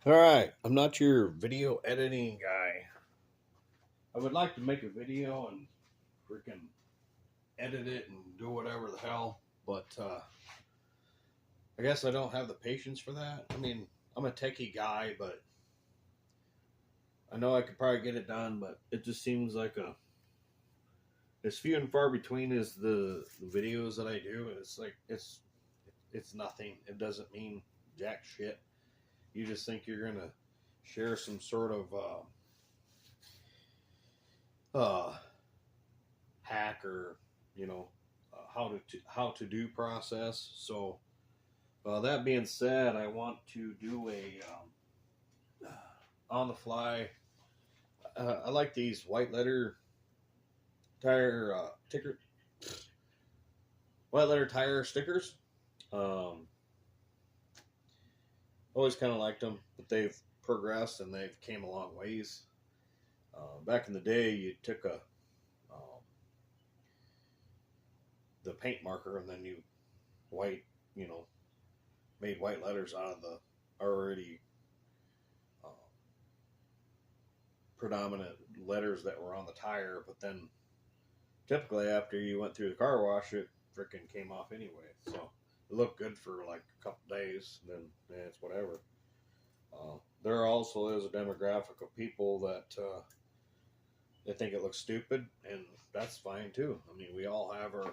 All right, I'm not your video editing guy. I would like to make a video and freaking edit it and do whatever the hell, but I guess I don't have the patience for that. I mean, I'm a techie guy, but I know I could probably get it done, but it just seems like it's few and far between is the videos that I do. It's like it's nothing. It doesn't mean jack shit. You just think you're gonna share some sort of hack or how to do process. So that being said, I want to do a on the fly. I like these white letter tire ticker white letter tire stickers. Um, Always kind of liked them, but they've progressed and they've came a long ways. Back in the day, you took um, the paint marker and then you white, you know, made white letters out of the already uh, predominant letters that were on the tire. But then typically after you went through the car wash, it freaking came off anyway. So it looked good for like a couple days. Then it's whatever. There also is a demographic of people that they think it looks stupid, and that's fine too. I mean, we all have our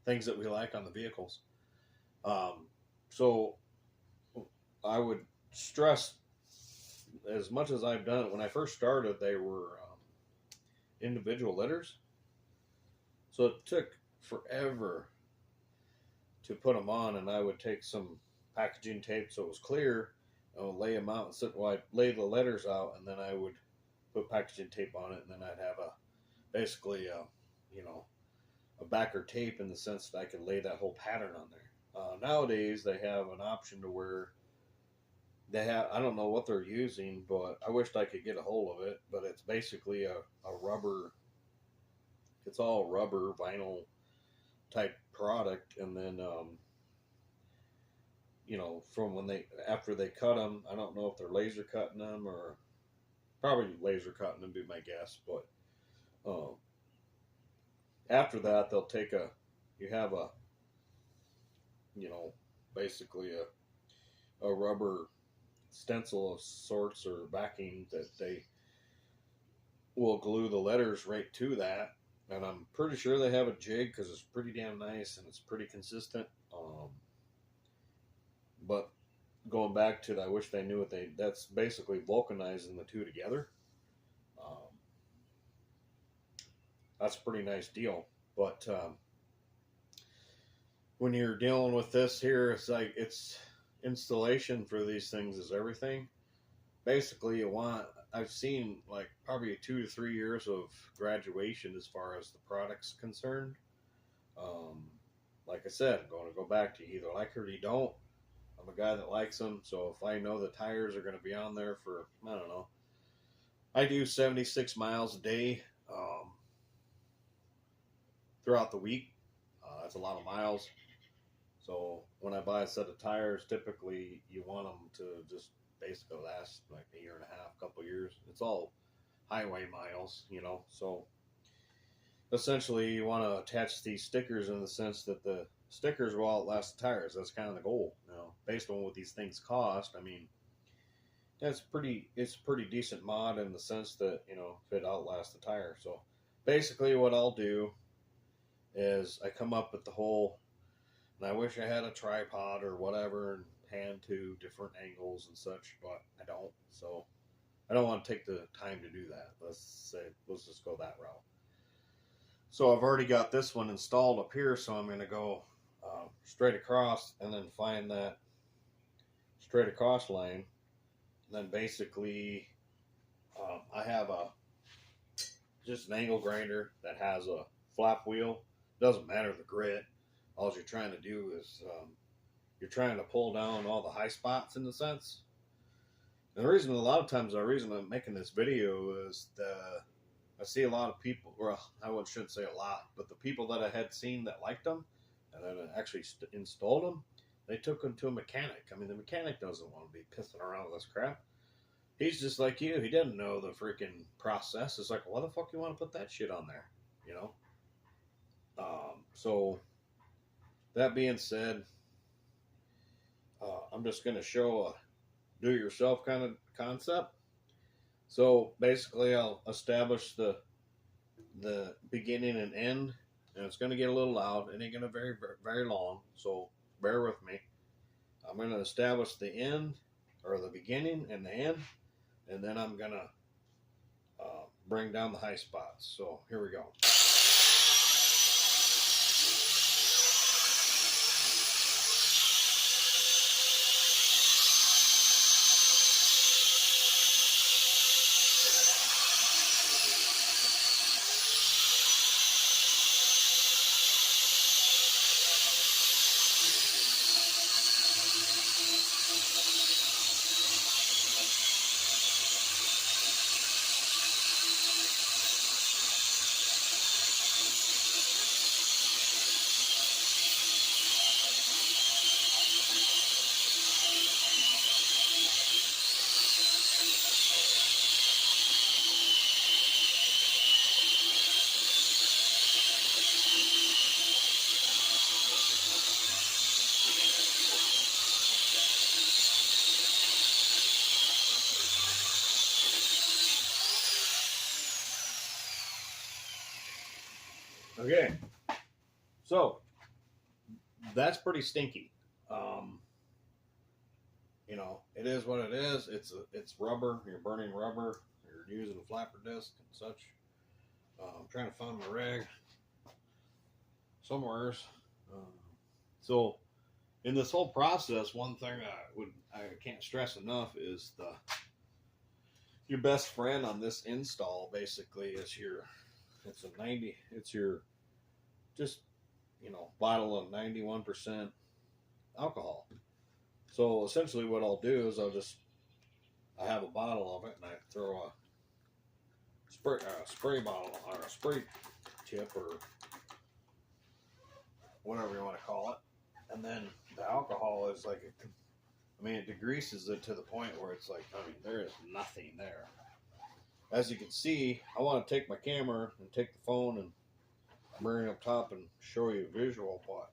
things that we like on the vehicles. So I would stress, as much as I've done it, when I first started, they were individual letters. So it took forever to put them on, and I would take some packaging tape so it was clear. I would lay them out and I'd lay the letters out, and then I would put packaging tape on it, and then I'd have basically a backer tape in the sense that I could lay that whole pattern on there. Nowadays they have an option to where they have, I don't know what they're using, but I wished I could get a hold of it. But it's basically a rubber. It's all rubber vinyl type product, and then from when they after they cut them, I don't know if they're laser cutting them or probably laser cutting them, be my guess. But after that, they'll take you have a basically a rubber stencil of sorts or backing that they will glue the letters right to that. And I'm pretty sure they have a jig because it's pretty damn nice and it's pretty consistent. But going back to it, I wish they knew that's basically vulcanizing the two together. Um, that's a pretty nice deal. But when you're dealing with this here, it's installation for these things is everything. Basically, I've seen like probably 2 to 3 years of graduation as far as the product's concerned. Um, like I said, I'm going to go back to you either like it or you don't. I'm a guy that likes them, so if I know the tires are going to be on there for, I don't know, I do 76 miles a day throughout the week. That's a lot of miles. So when I buy a set of tires, typically you want them to just basically last like a year and a half, couple years. It's all highway miles, So essentially, you want to attach these stickers in the sense that the stickers will outlast the tires. That's kind of the goal. Based on what these things cost, I mean, it's pretty decent mod in the sense that if it outlasts the tire. So basically, what I'll do is I come up with the whole, and I wish I had a tripod or whatever and pan to different angles and such, but I don't. So I don't want to take the time to do that. Let's just go that route. So I've already got this one installed up here, so I'm going to go straight across and then find that straight across line. And then basically I have just an angle grinder that has a flap wheel. Doesn't matter the grit. All you're trying to do is you're trying to pull down all the high spots in the sense. And the reason I'm making this video is I see a lot of people, well, shouldn't say a lot, but the people that I had seen that liked them and then actually installed them, They took him to a mechanic. I mean, the mechanic doesn't want to be pissing around with this crap. He's just like you. He doesn't know the freaking process. It's like, why the fuck you want to put that shit on there? You know? So, that being said, I'm just going to show a do-it-yourself kind of concept. So, basically, I'll establish the beginning and end, and it's going to get a little loud. It ain't going to very, very long, so bear with me. I'm going to establish the end, or the beginning and the end, and then I'm going to bring down the high spots. So here we go. Okay, so that's pretty stinky. You know, it is what it is. It's rubber. You're burning rubber. You're using a flapper disc and such. I'm trying to find my rag somewheres. So, in this whole process, one thing I can't stress enough is your best friend on this install basically is it's your just bottle of 91% alcohol. So essentially what I'll do is I have a bottle of it and I throw a spray bottle or a spray tip or whatever you want to call it. And then the alcohol is like, it degreases it to the point where it's like, there is nothing there. As you can see, I want to take my camera and take the phone and bring it up top and show you a visual, but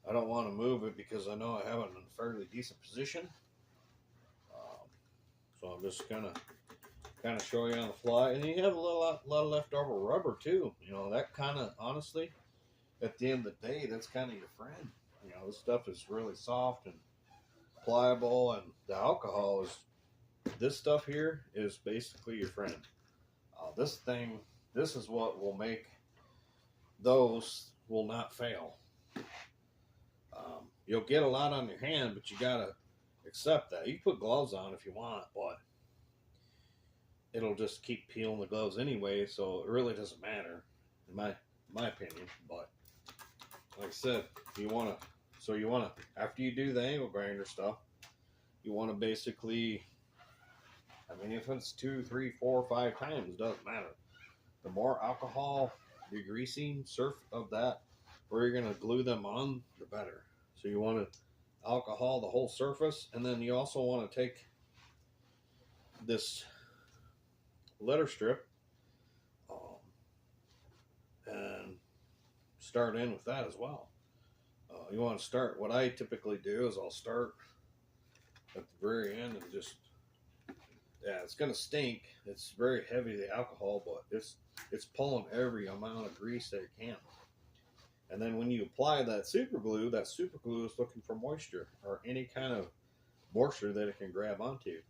I don't want to move it because I know I have it in a fairly decent position. So I'm just gonna kind of show you on the fly, and you have a lot of leftover rubber too. That kind of, honestly, at the end of the day, that's kind of your friend. This stuff is really soft and pliable, and the alcohol this stuff here is basically your friend. This is what will make those will not fail. You'll get a lot on your hand, but you gotta accept that. You can put gloves on if you want, but it'll just keep peeling the gloves anyway, so it really doesn't matter, in my opinion. But like I said, you wanna after you do the angle grinder stuff, you wanna basically, if it's 2, 3, 4, 5 times, it doesn't matter. The more alcohol degreasing surf of that, where you're gonna glue them on, the better. So you want to alcohol the whole surface, and then you also want to take this letter strip and start in with that as well. You want to start, what I typically do is I'll start at the very end and just, it's going to stink. It's very heavy, the alcohol, but it's pulling every amount of grease that it can. And then when you apply that super glue is looking for moisture or any kind of moisture that it can grab onto.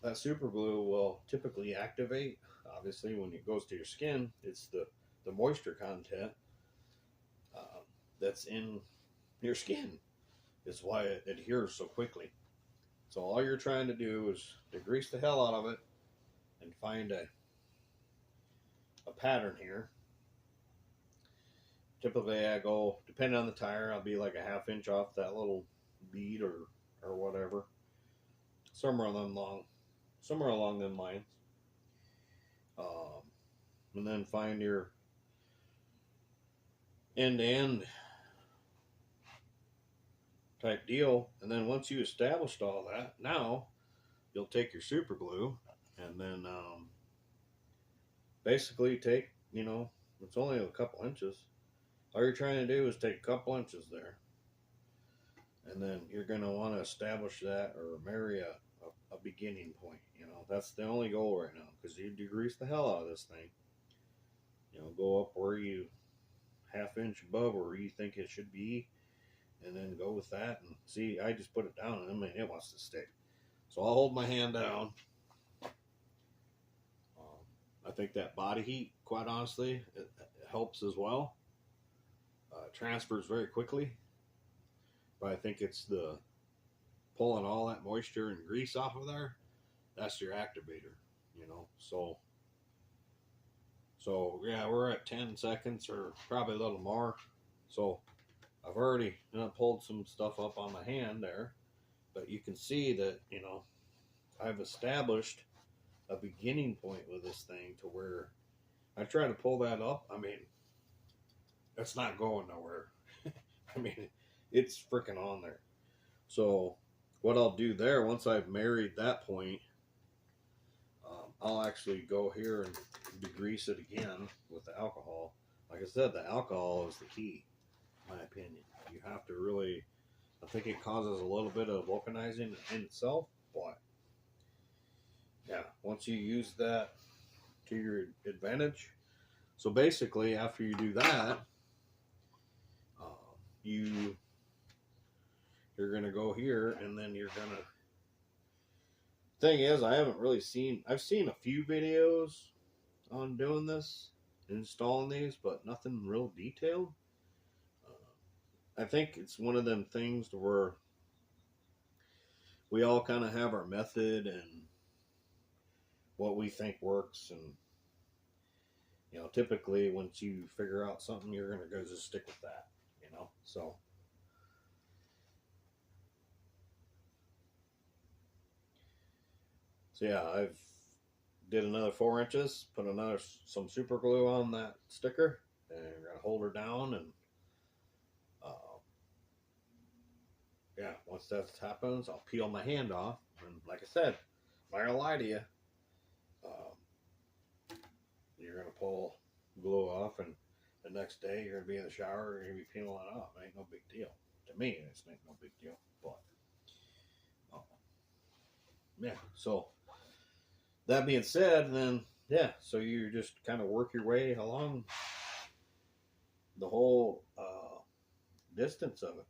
That super glue will typically activate. Obviously, when it goes to your skin, it's the moisture content that's in your skin. It's why it adheres so quickly. So all you're trying to do is degrease the hell out of it and find a pattern here. Typically, I go, depending on the tire, I'll be like a 1/2 inch off that little bead or whatever, somewhere along them lines, and then find your end-to-end type deal. And then once you established all that, now you'll take your super glue and then basically take, it's only a couple inches. All you're trying to do is take a couple inches there. And then you're going to want to establish that or marry a beginning point. That's the only goal right now, because you degrease the hell out of this thing. Go up where you half inch above where you think it should be, and then go with that. And see, I just put it down, and I mean, it wants to stick. So I'll hold my hand down. I think that body heat, quite honestly, it helps as well. Transfers very quickly. But I think it's the pulling all that moisture and grease off of there. That's your activator, So yeah, we're at 10 seconds or probably a little more. So I've already pulled some stuff up on my hand there, but you can see that, I've established a beginning point with this thing to where I try to pull that up. I mean, it's not going nowhere. I mean, it's freaking on there. So what I'll do there, once I've married that point, I'll actually go here and degrease it again with the alcohol. Like I said, the alcohol is the key, in my opinion. You have to really, I think it causes a little bit of vulcanizing in itself, but yeah, once you use that to your advantage. So basically, after you do that, you're going to go here, and then you're going to, thing is, I've seen a few videos on doing this, installing these, but nothing real detailed. I think it's one of them things to where we all kind of have our method and what we think works, and typically once you figure out something, you're going to go just stick with that, so yeah, I've did another 4 inches, put some super glue on that sticker, and we're gonna hold her down, and yeah, once that happens, I'll peel my hand off, and like I said, I'm not gonna lie to you, you're gonna pull glue off, and the next day you're gonna be in the shower, you're gonna be peeling it off. It ain't no big deal to me. It's ain't no big deal, but yeah. So that being said, then yeah, so you just kind of work your way along the whole distance of it,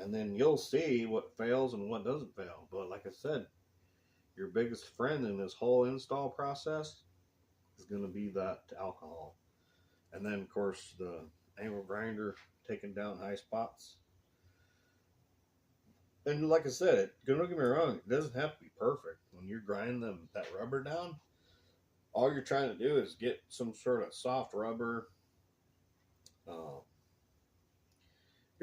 and then you'll see what fails and what doesn't fail. But like I said, your biggest friend in this whole install process is going to be that alcohol, and then of course the angle grinder taking down high spots. And like I said, don't get me wrong, it doesn't have to be perfect. When you're grinding that rubber down, all you're trying to do is get some sort of soft rubber. You're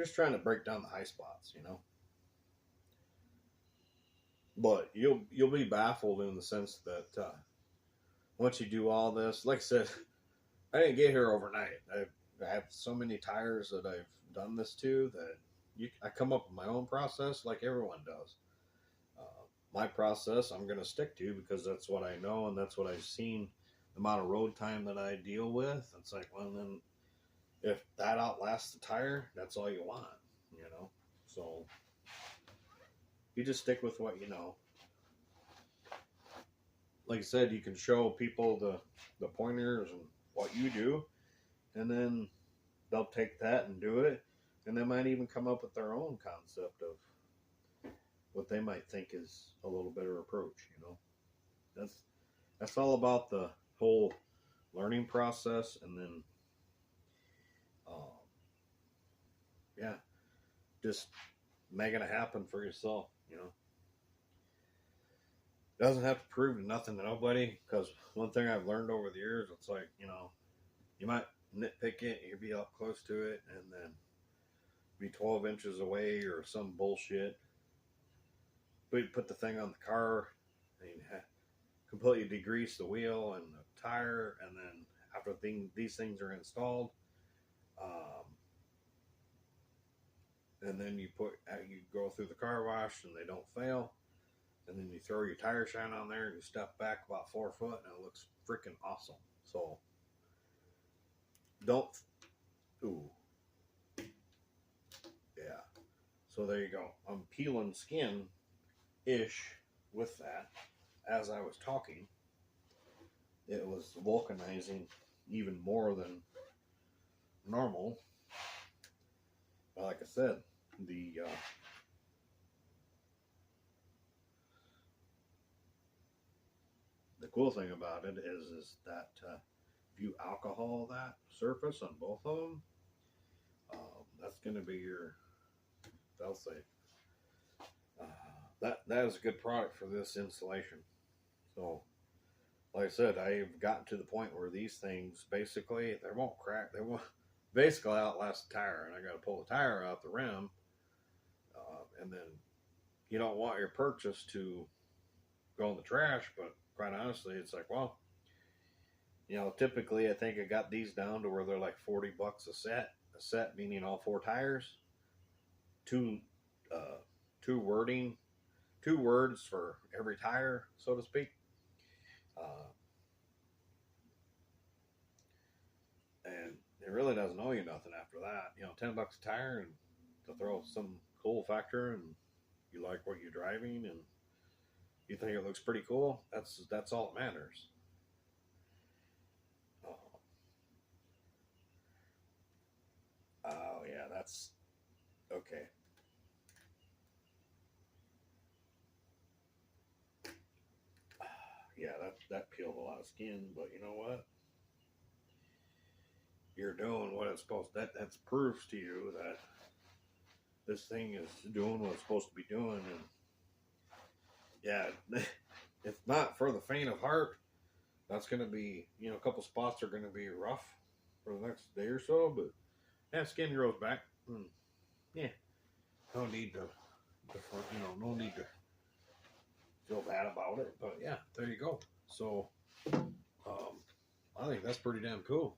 just trying to break down the high spots, But you'll be baffled in the sense that once you do all this, like I said, I didn't get here overnight. I have so many tires that I've done this to that I come up with my own process like everyone does. My process I'm going to stick to because that's what I know and that's what I've seen, the amount of road time that I deal with. It's like, well, then if that outlasts the tire, that's all you want, So you just stick with what you know. Like I said, you can show people the pointers and what you do, and then they'll take that and do it, and they might even come up with their own concept of what they might think is a little better approach. That's all about the whole learning process, and then yeah, just making it happen for yourself. Doesn't have to prove nothing to nobody, because one thing I've learned over the years, it's like, you might nitpick it, you'll be up close to it, and then be 12 inches away or some bullshit. But you put the thing on the car, and you completely degrease the wheel and the tire, and then after these things are installed, and then you go through the car wash and they don't fail, and then you throw your tire shine on there and you step back about 4 foot and it looks freaking awesome. So don't, ooh, yeah. So there you go. I'm peeling skin ish with that. As I was talking, it was vulcanizing even more than normal. But like I said, the cool thing about it is that if you alcohol that surface on both of them, that's going to be your, they'll say, that is a good product for this installation. So, like I said, I've gotten to the point where these things basically they won't crack. They won't basically outlast the tire, and I got to pull the tire out the rim, and then you don't want your purchase to go in the trash. But quite honestly, it's like, well, you know, typically I think I got these down to where they're like $40 a set. A set meaning all 4 tires, two words for every tire, so to speak. And it really doesn't owe you nothing after that. You know, $10 a tire, and to throw some cool factor, and you like what you're driving, and you think it looks pretty cool. That's all that matters. Oh yeah, that's okay. Yeah, that peeled a lot of skin, but you know what? You're doing what it's supposed to. That's proves to you that this thing is doing what it's supposed to be doing. And yeah, it's not for the faint of heart. That's going to be, you know, a couple spots are going to be rough for the next day or so, but that skin grows back. Yeah, no need to, you know, no need to feel bad about it. But yeah, there you go. So I think that's pretty damn cool.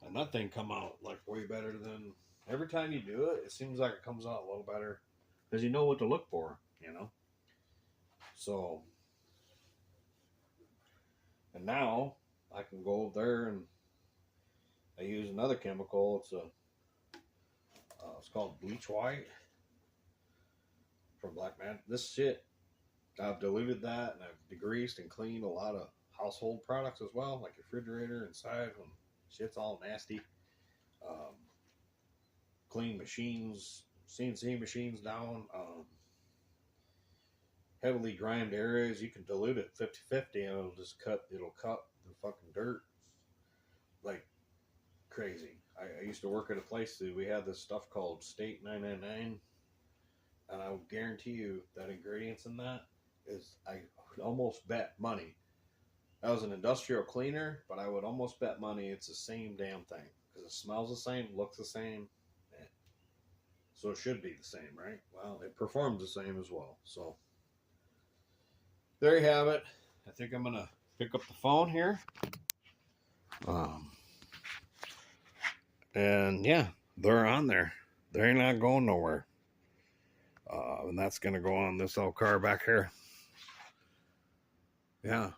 And that thing come out like way better than every time you do it. It seems like it comes out a little better because you know what to look for, you know. So, and now I can go over there and I use another chemical. It's called bleach white from Black Man. This shit, I've diluted that and I've degreased and cleaned a lot of household products as well, like refrigerator inside when shit's all nasty. Um, clean machines, CNC machines down. Heavily grimed areas, you can dilute it 50-50 and it'll cut the fucking dirt like crazy. I used to work at a place that we had this stuff called State 999, and I will guarantee you that ingredients in that is, I would almost bet money. That was an industrial cleaner, but I would almost bet money it's the same damn thing because it smells the same, looks the same, so it should be the same, right? Well, it performs the same as well. So there you have it. I think I'm gonna pick up the phone here. And yeah, they're on there. They're not going nowhere. And that's gonna go on this old car back here. Yeah,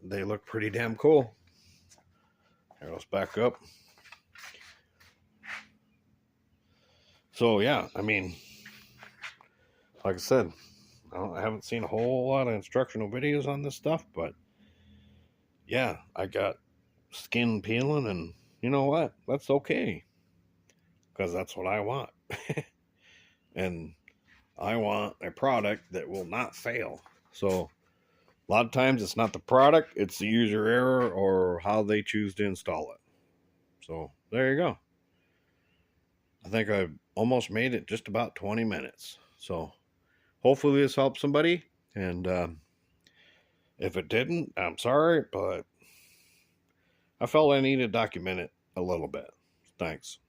they look pretty damn cool. Here, let's back up. So yeah, I mean, like I said, I haven't seen a whole lot of instructional videos on this stuff, but yeah, I got skin peeling, and you know what? That's okay, because that's what I want. And I want a product that will not fail. So a lot of times it's not the product, it's the user error or how they choose to install it. So there you go. I think I've almost made it just about 20 minutes. So hopefully this helps somebody. And if it didn't, I'm sorry, but I felt I needed to document it a little bit. Thanks.